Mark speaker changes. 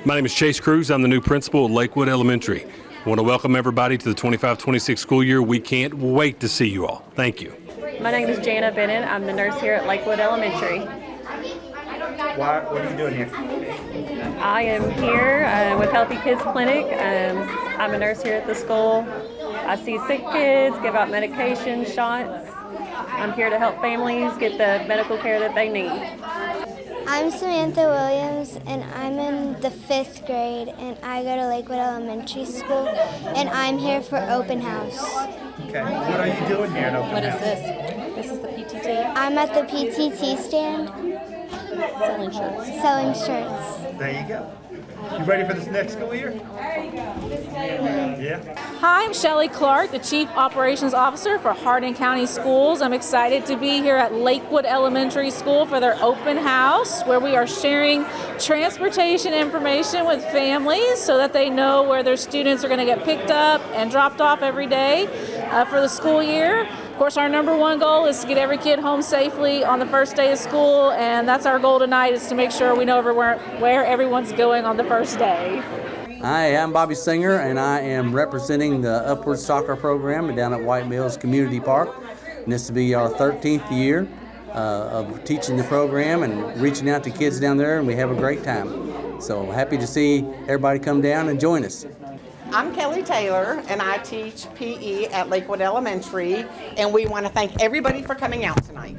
Speaker 1: My name is Chase Cruz. I'm the new principal at Lakewood Elementary. I want to welcome everybody to the 25-26 school year. We can't wait to see you all. Thank you.
Speaker 2: My name is Jana Bennett. I'm the nurse here at Lakewood Elementary.
Speaker 3: What are you doing here?
Speaker 2: I am here with Healthy Kids Clinic. I'm a nurse here at the school. I see sick kids, give out medication, shots. I'm here to help families get the medical care that they need.
Speaker 4: I'm Samantha Williams, and I'm in the 5th grade, and I go to Lakewood Elementary School, and I'm here for open house.
Speaker 3: Okay, what are you doing here at open house?
Speaker 2: What is this? This is the PTT.
Speaker 4: I'm at the PTT stand
Speaker 2: Selling shirts.
Speaker 4: selling shirts.
Speaker 3: There you go. You ready for this next school year? Yeah.
Speaker 5: Hi, I'm Shelley Clark, the Chief Operations Officer for Hardin County Schools. I'm excited to be here at Lakewood Elementary School for their open house, where we are sharing transportation information with families so that they know where their students are going to get picked up and dropped off every day for the school year. Of course, our number one goal is to get every kid home safely on the first day of school, and that's our goal tonight, is to make sure we know where everyone's going on the first day.
Speaker 6: Hi, I'm Bobby Singer, and I am representing the Upward Soccer Program down at White Mills Community Park. And this will be our 13th year of teaching the program and reaching out to kids down there, and we have a great time. So happy to see everybody come down and join us.
Speaker 7: I'm Kelly Taylor, and I teach PE at Lakewood Elementary, and we want to thank everybody for coming out tonight.